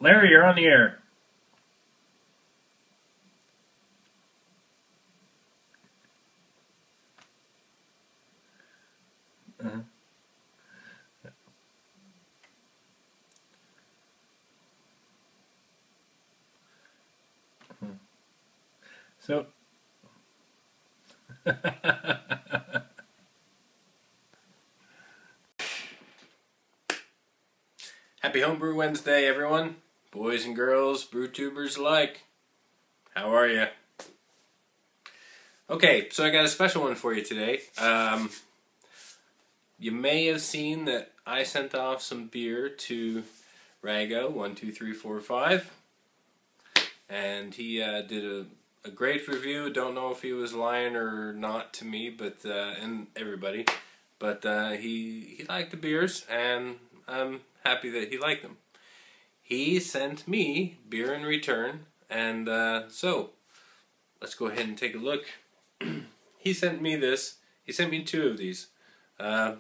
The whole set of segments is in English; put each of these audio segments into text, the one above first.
Larry, you're on the air. Uh-huh. So, happy Homebrew Wednesday, everyone. Boys and girls, brew tubers alike. How are you? Okay, so I got a special one for you today. You may have seen that I sent off some beer to Rago 12345, and he did a great review. Don't know if he was lying or not to me, but and everybody, but he liked the beers, and I'm happy that he liked them. He sent me beer in return, and so let's go ahead and take a look. He sent me this. He sent me two of these. I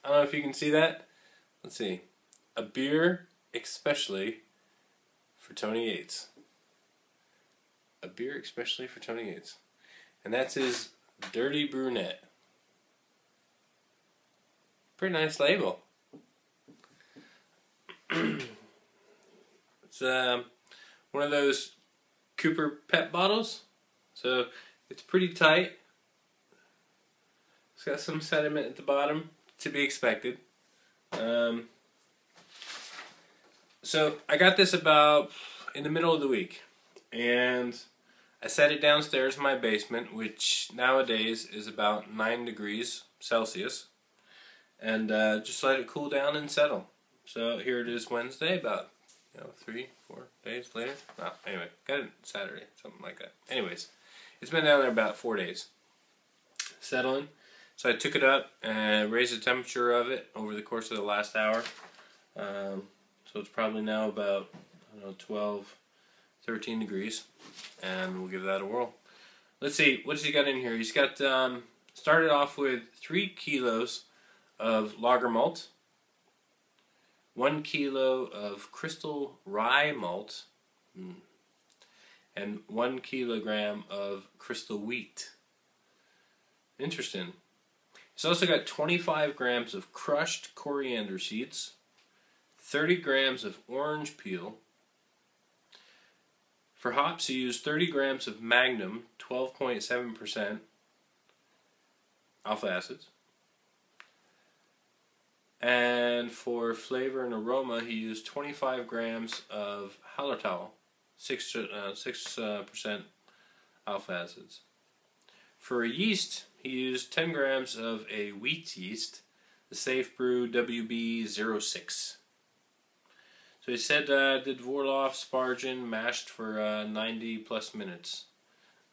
don't know if you can see that. Let's see. A beer especially for Tony Yates. A beer especially for Tony Yates. And that's his Dirty Brunette. Pretty nice label. It's one of those Cooper Pet bottles. So it's pretty tight. It's got some sediment at the bottom, to be expected. So I got this about in the middle of the week, and I set it downstairs in my basement, which nowadays is about 9 degrees Celsius, and just let it cool down and settle. So here it is Wednesday, about 3-4 days later. Oh, anyway, got it Saturday, something like that. Anyways, it's been down there about 4 days, settling. So I took it up and raised the temperature of it over the course of the last hour. So it's probably now about 12, 13 degrees, and we'll give that a whirl. Let's see, what has he got in here? He's got started off with 3 kilos of lager malt, 1 kilo of crystal rye malt, and 1 kilogram of crystal wheat. Interesting. He's also got 25 grams of crushed coriander seeds, 30 grams of orange peel. For hops, he used 30 grams of Magnum, 12.7% alpha acids. And for flavor and aroma, he used 25 grams of Hallertau, 6% alpha acids. For yeast, he used 10 grams of a wheat yeast, the Safe Brew WB06. So he said did Vorloff Spargin mashed for 90 plus minutes,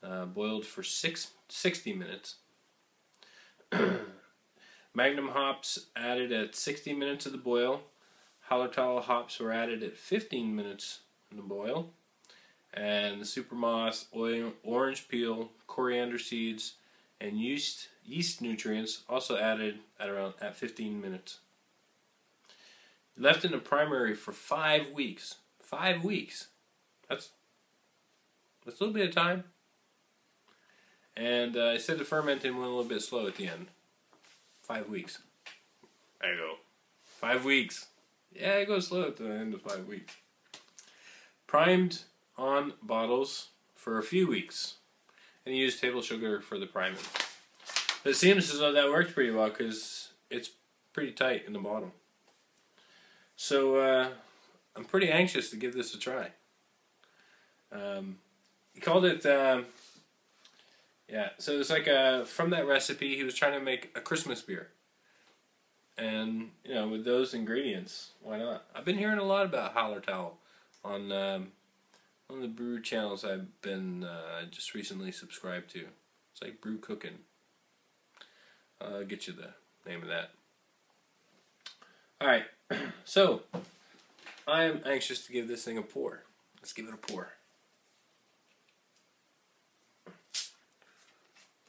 boiled for 60 minutes. Magnum hops added at 60 minutes of the boil. Hallertau hops were added at 15 minutes in the boil. And the supermoss, orange peel, coriander seeds, and yeast nutrients also added at 15 minutes. Left in the primary for 5 weeks. 5 weeks. That's a little bit of time. And I said the fermenting went a little bit slow at the end. 5 weeks. There you go. 5 weeks. Yeah, it goes slow at the end of 5 weeks. Primed on bottles for a few weeks, and he used table sugar for the priming. But it seems as though that worked pretty well because it's pretty tight in the bottom. So I'm pretty anxious to give this a try. He called it, so it's like from that recipe he was trying to make a Christmas beer. And, with those ingredients, why not? I've been hearing a lot about Hallertau on one of the brew channels I've been just recently subscribed to. It's like Brew Cooking. I'll get you the name of that. Alright, so I am anxious to give this thing a pour. Let's give it a pour.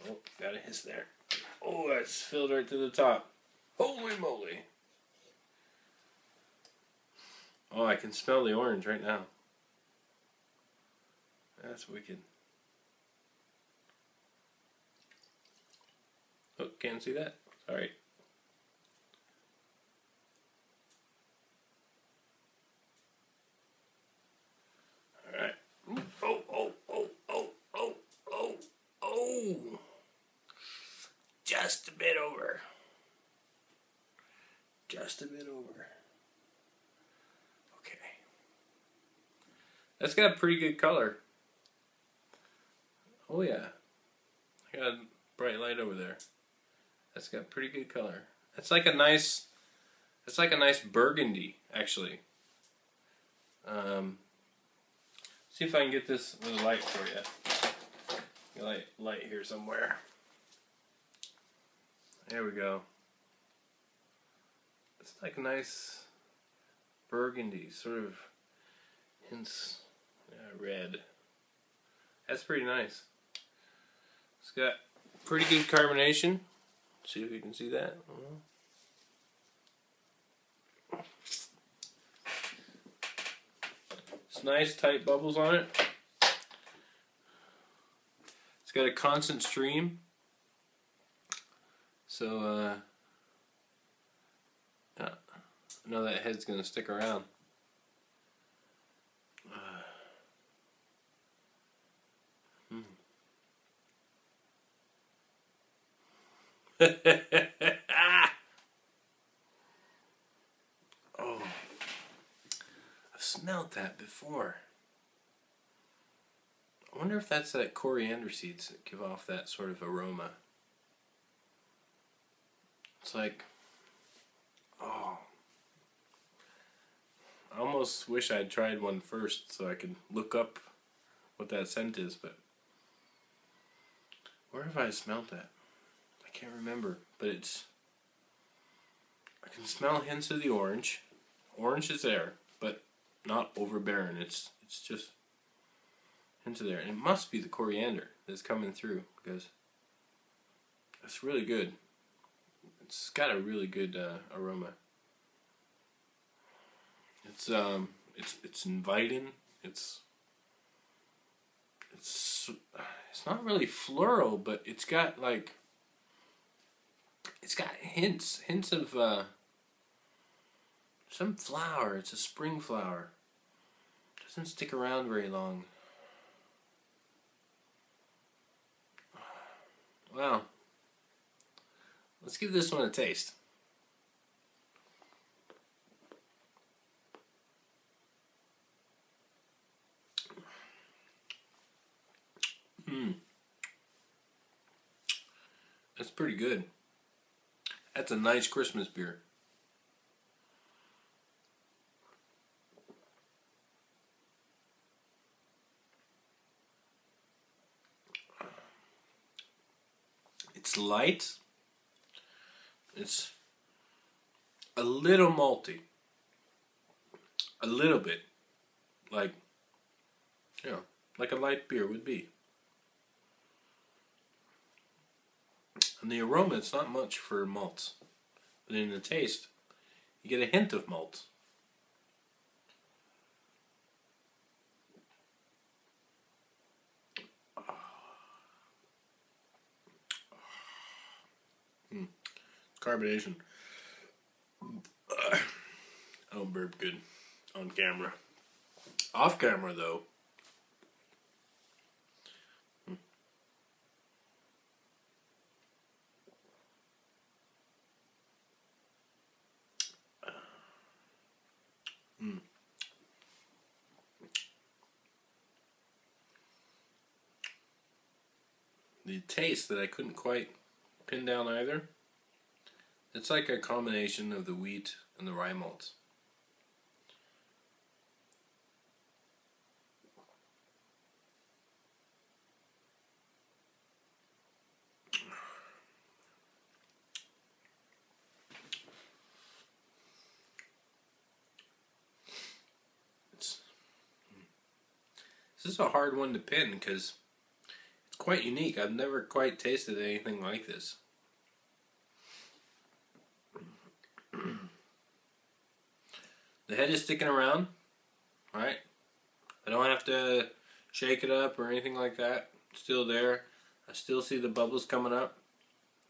Oh, got a hiss there. Oh, that's filled right to the top. Holy moly. Oh, I can smell the orange right now. That's wicked. Oh, can't see that. Sorry. Alright. Oh, oh, oh, oh, oh, oh, oh. Just a bit over. Just a bit over. Okay. That's got pretty good color. Oh yeah. I got a bright light over there. That's got pretty good color. It's like a nice burgundy, actually. See if I can get this with a light for you. Light here somewhere. There we go. It's like a nice burgundy, sort of hints red. That's pretty nice. It's got pretty good carbonation. See if you can see that. It's nice tight bubbles on it. It's got a constant stream. So I know that head's gonna stick around. Oh, I've smelled that before. I wonder if that's that coriander seeds that give off that sort of aroma. It's like, oh, I almost wish I'd tried one first so I could look up what that scent is, but where have I smelled that? I can't remember, but I can smell hints of the orange. Orange is there, but not overbearing. It's just hints of there. And it must be the coriander that's coming through, because it's really good. It's got a really good aroma. It's inviting. It's not really floral, but it's got hints of some flower. It's a spring flower. Doesn't stick around very long. Wow. Let's give this one a taste. That's pretty good. That's a nice Christmas beer. It's light. It's a little malty. A little bit. Like, like a light beer would be. And the aroma, it's not much for malts. But in the taste, you get a hint of malt. Carbonation. I don't burp good on camera. Off camera, though. The taste that I couldn't quite pin down either. It's like a combination of the wheat and the rye malts. This is a hard one to pin because it's quite unique. I've never quite tasted anything like this. The head is sticking around. Alright? I don't have to shake it up or anything like that. It's still there. I still see the bubbles coming up.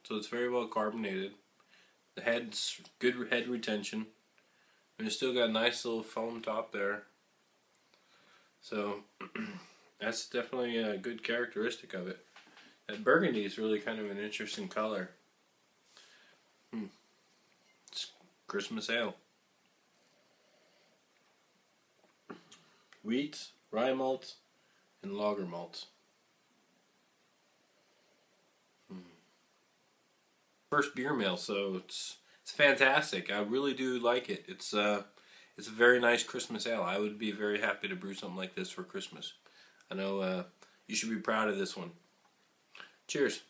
So it's very well carbonated. The head's good head retention. And it's still got a nice little foam top there. So that's definitely a good characteristic of it. That burgundy is really kind of an interesting color. It's Christmas ale. Wheat, rye malt, and lager malt. First beer meal, so it's fantastic. I really do like it. It's a very nice Christmas ale. I would be very happy to brew something like this for Christmas. I know you should be proud of this one. Cheers.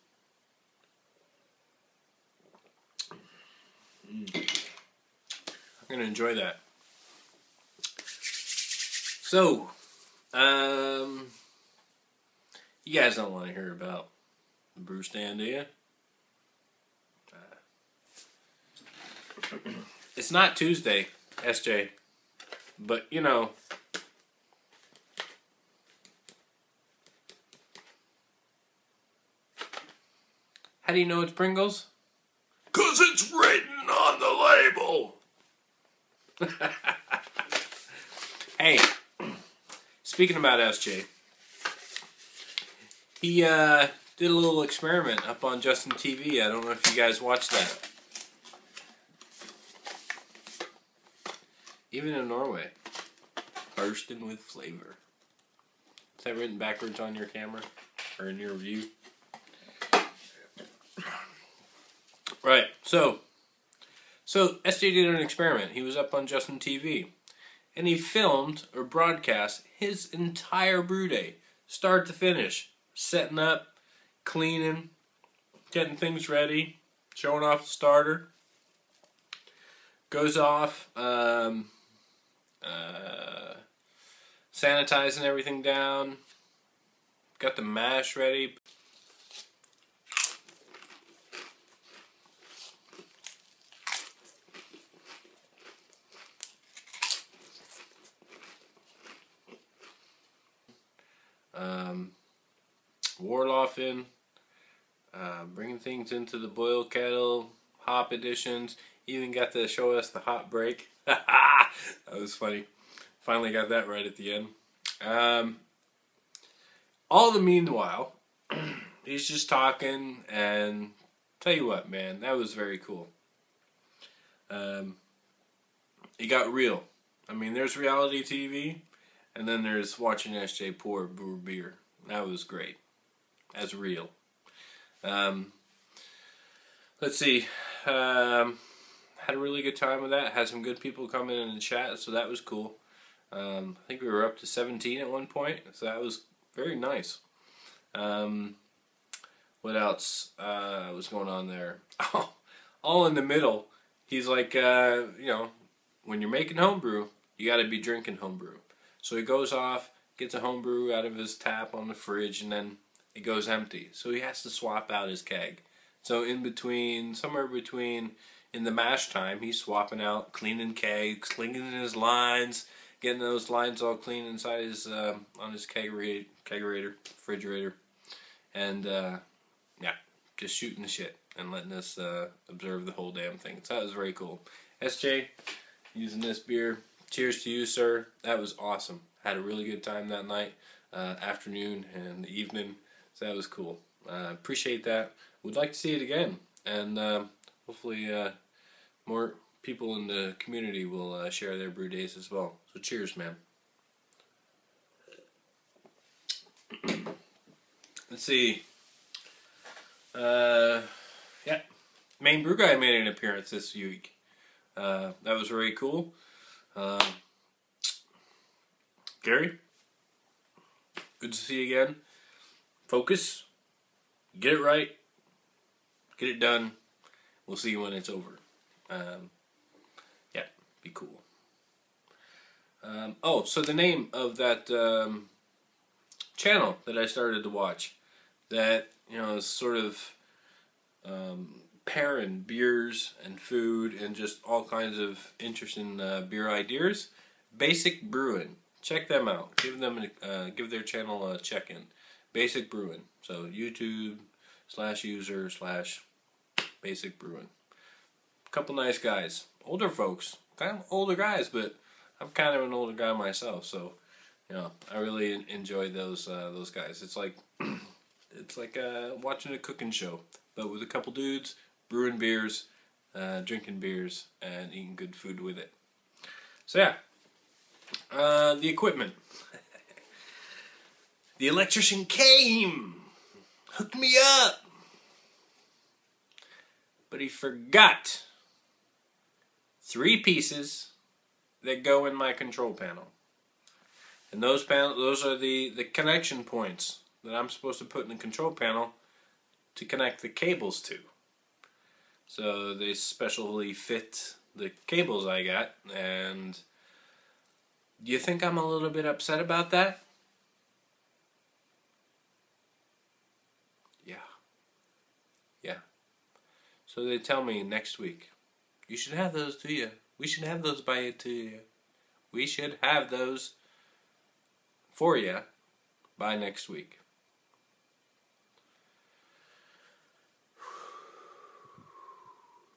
I'm gonna enjoy that. So, you guys don't want to hear about the brew stand, do you? It's not Tuesday, SJ, but you know, how do you know it's Pringles? 'Cause it's written on the label. Hey, speaking about SJ, he did a little experiment up on Justin TV. I don't know if you guys watched that. Even in Norway, bursting with flavor. Is that written backwards on your camera or in your view? Right. So SJ did an experiment. He was up on Justin TV, and he filmed or broadcast his entire brew day, start to finish, setting up, cleaning, getting things ready, showing off the starter. Goes off, sanitizing everything down. Got the mash ready. Warloff in, bringing things into the boil kettle, hop additions, even got to show us the hop break. That was funny. Finally got that right at the end. All the meanwhile, he's just talking, and tell you what, man, that was very cool. It got real. I mean, there's reality TV, and then there's watching SJ pour brew beer. That was great. That's real. Let's see. Had a really good time with that. Had some good people come in and chat, so that was cool. I think we were up to 17 at one point, so that was very nice. What else was going on there? Oh, all in the middle. He's like, you know, when you're making homebrew, you got to be drinking homebrew. So he goes off, gets a homebrew out of his tap on the fridge, and then it goes empty. So he has to swap out his keg. So in between, somewhere between, in the mash time, he's swapping out, cleaning kegs, cleaning his lines, getting those lines all clean inside his, on his kegerator, refrigerator, and yeah, just shooting the shit and letting us observe the whole damn thing. So that was very cool. SJ, using this beer. Cheers to you, sir. That was awesome. Had a really good time that night, afternoon and evening. So that was cool. Appreciate that. Would like to see it again, and hopefully more people in the community will share their brew days as well. So cheers, man. Let's see. Yeah, Main Brew Guy made an appearance this week. That was very cool. Gary, good to see you again. Focus, get it right, get it done. We'll see you when it's over. Yeah, be cool. Oh, so the name of that channel that I started to watch, that, you know, is sort of pairing beers and food and just all kinds of interesting beer ideas. Basic Brewing. Check them out. Give their channel a check-in. Basic Brewing. So YouTube/user/Basic Brewing. Couple nice guys. Older folks. Kind of older guys, but I'm kind of an older guy myself, so you know, I really enjoy those guys. It's like watching a cooking show, but with a couple dudes brewing beers, drinking beers, and eating good food with it. So yeah, the equipment. The electrician came, hooked me up, but he forgot 3 pieces that go in my control panel. And those are the connection points that I'm supposed to put in the control panel to connect the cables to. So they specially fit the cables I got, and do you think I'm a little bit upset about that? Yeah. So they tell me next week, you should have those to you. We should have those by you to you. We should have those for you by next week.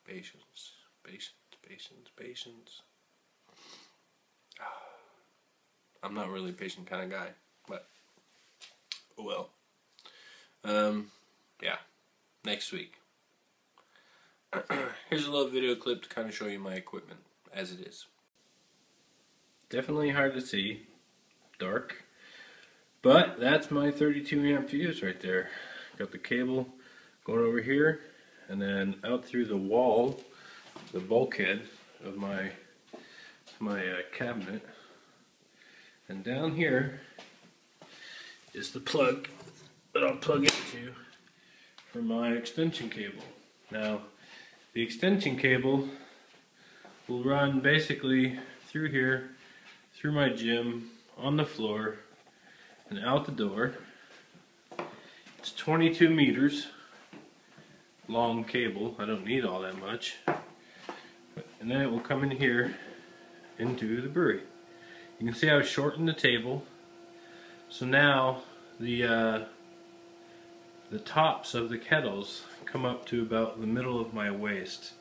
Patience, patience, patience, patience. I'm not really a patient kind of guy, but oh well. Yeah, next week. Here's a little video clip to kind of show you my equipment as it is. Definitely hard to see, dark, but that's my 32 amp fuse right there. Got the cable going over here, and then out through the wall, the bulkhead of my cabinet, and down here is the plug that I'll plug into for my extension cable. Now, the extension cable will run basically through here, through my gym, on the floor, and out the door. It's 22 meters long cable. I don't need all that much. And then it will come in here into the brewery. You can see I've shortened the table. So now the tops of the kettles come up to about the middle of my waist.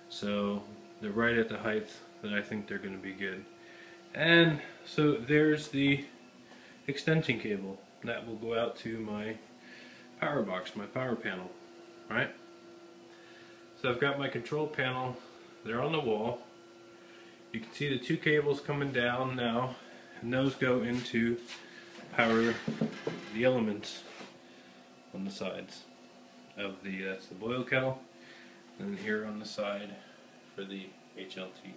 So they're right at the height that I think they're going to be good. And so there's the extension cable that will go out to my power box, my power panel, right? So I've got my control panel there on the wall. You can see the 2 cables coming down now, and those go into power the elements on the sides of that's the boil kettle, and then here on the side for the HLT.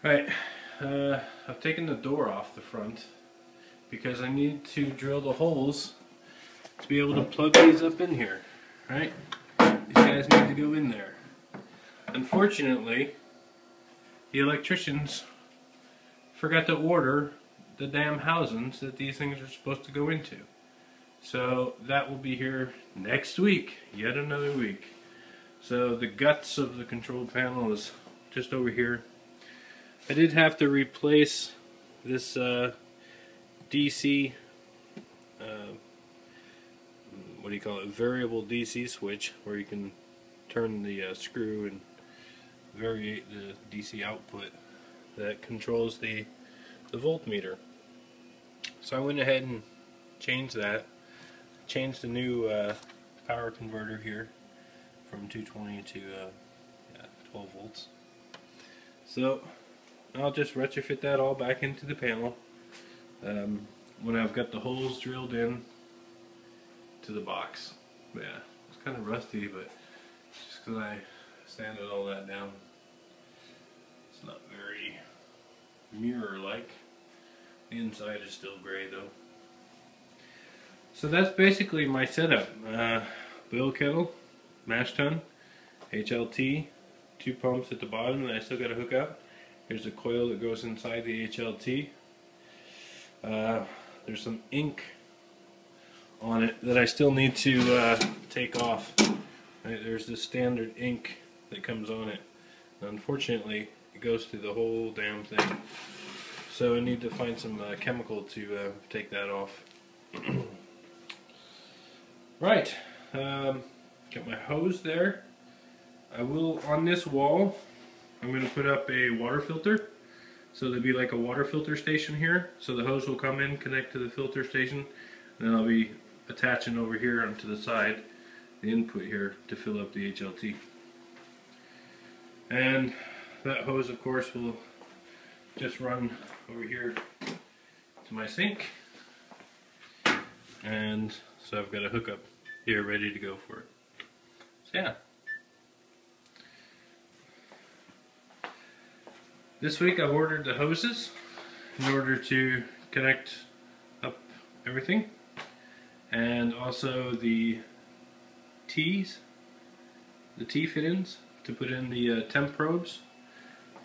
Right, I've taken the door off the front because I need to drill the holes to be able to plug these up in here, right? These guys need to go in there. Unfortunately, the electricians forgot to order the damn housings that these things are supposed to go into. So that will be here next week, yet another week. So the guts of the control panel is just over here. I did have to replace this DC, what do you call it, variable DC switch, where you can turn the screw and vary the DC output that controls the voltmeter. So I went ahead and changed that. Changed the new power converter here from 220 to 12 volts. So I'll just retrofit that all back into the panel when I've got the holes drilled in to the box. But yeah, it's kind of rusty, but just because I sanded all that down, it's not very mirror-like. The inside is still gray though. So that's basically my setup. Boil kettle, mash tun, HLT, 2 pumps at the bottom that I still got to hook up. Here's a coil that goes inside the HLT. There's some ink on it that I still need to take off. Right, there's the standard ink that comes on it. Unfortunately, it goes through the whole damn thing. So I need to find some chemical to take that off. Right, got my hose there. I will, on this wall, I'm going to put up a water filter. So there'll be like a water filter station here. So the hose will come in, connect to the filter station, and then I'll be attaching over here onto the side the input here to fill up the HLT. And that hose, of course, will just run over here to my sink. And so I've got a hookup here ready to go for it. So yeah. This week I've ordered the hoses in order to connect up everything, and also the T's, the T fit-ins to put in the temp probes.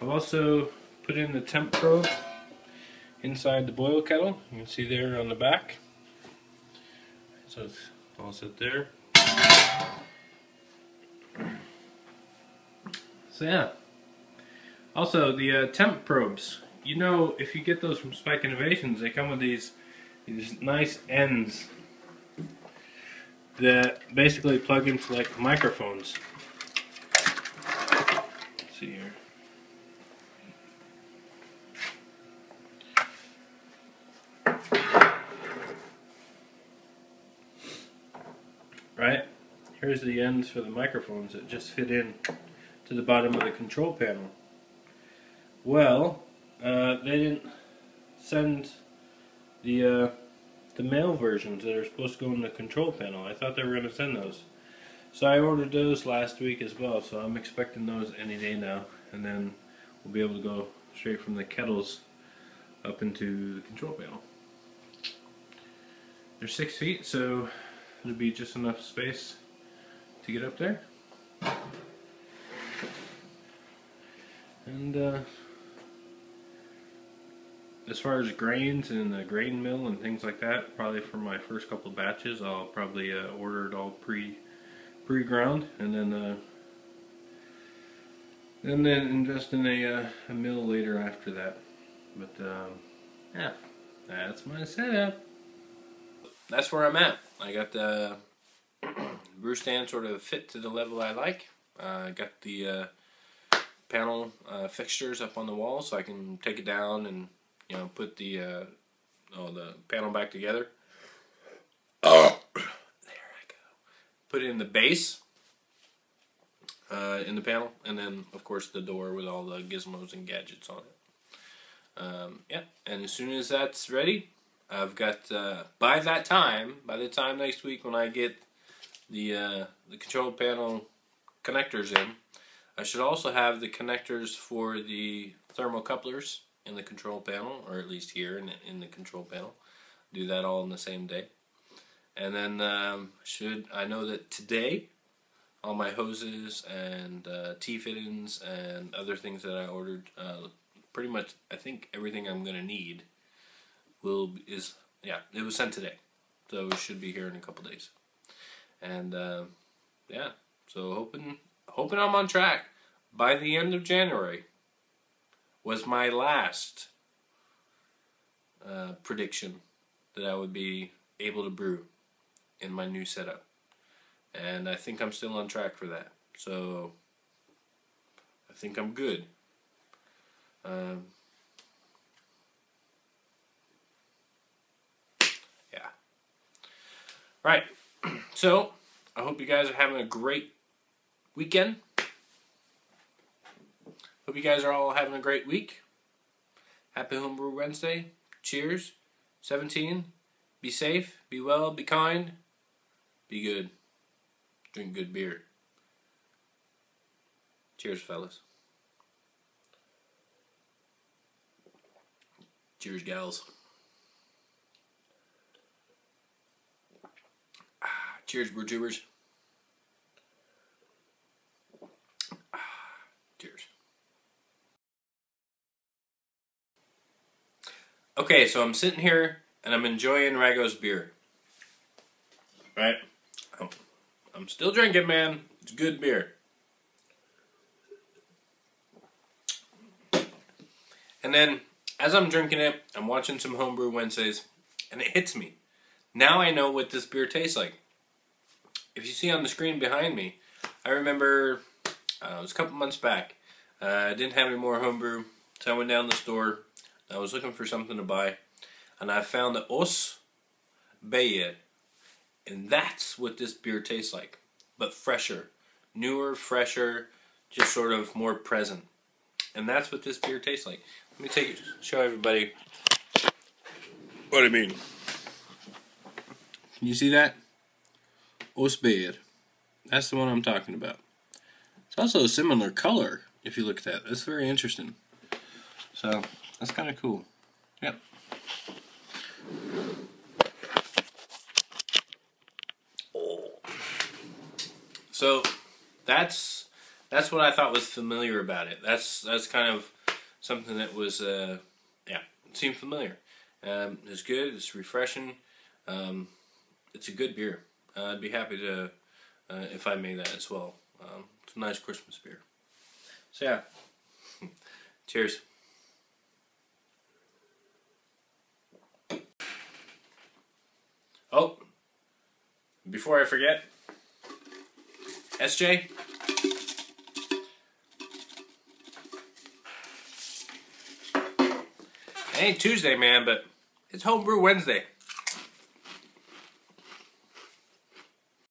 I've also put in the temp probe inside the boil kettle. You can see there on the back. So it's all set there. So yeah. Also, the temp probes. You know, if you get those from Spike Innovations, they come with these nice ends that basically plug into like microphones. Let's see here. Right? Here's the ends for the microphones that just fit in to the bottom of the control panel. Well, they didn't send the male versions that are supposed to go in the control panel. I thought they were going to send those. So I ordered those last week as well, so I'm expecting those any day now. And then we'll be able to go straight from the kettles up into the control panel. They're 6 feet, so it'll be just enough space to get up there. And as far as grains and the grain mill and things like that, probably for my first couple of batches, I'll probably order it all pre-ground, and then invest in a mill later after that. But yeah, that's my setup. That's where I'm at. I got the brew stand sort of fit to the level I like. I got the panel fixtures up on the wall, so I can take it down and put the panel back together. Oh, there I go. Put in the base in the panel, and then of course the door with all the gizmos and gadgets on it. Yeah, and as soon as that's ready, I've got by the time next week when I get the control panel connectors in, I should also have the connectors for the thermocouplers in the control panel, or at least here in the control panel. Do that all in the same day. And then I know that today all my hoses and T-fittings and other things that I ordered, pretty much I think everything I'm going to need it was sent today. So it should be here in a couple days. And yeah, so hoping I'm on track. By the end of January was my last prediction that I would be able to brew in my new setup. And I think I'm still on track for that. So I think I'm good. Yeah. Right. So I hope you guys are having a great weekend. Hope you guys are all having a great week. Happy Homebrew Wednesday. Cheers. 17. Be safe. Be well. Be kind. Be good. Drink good beer. Cheers, fellas. Cheers, gals. Cheers, brew tubers. Cheers. Okay, so I'm sitting here and I'm enjoying Rago's beer. Right? I'm still drinking, man. It's good beer. And then, as I'm drinking it, I'm watching some Homebrew Wednesdays, and it hits me. Now I know what this beer tastes like. If you see on the screen behind me, I remember it was a couple months back. I didn't have any more Homebrew, so I went down to the store. I was looking for something to buy, and I found the Homebrew, and that's what this beer tastes like, but fresher, newer, fresher, just sort of more present. And that's what this beer tastes like. Let me show everybody what I mean. Can you see that? Homebrew. That's the one I'm talking about. It's also a similar color, if you look at that. That's very interesting. So, that's kind of cool. Yep. So, that's what I thought was familiar about it. That's kind of something that was, it seemed familiar. It's good, it's refreshing, it's a good beer. I'd be happy to, if I made that as well. It's a nice Christmas beer. So yeah, cheers. Oh, before I forget, SJ, it ain't Tuesday, man, but it's Homebrew Wednesday.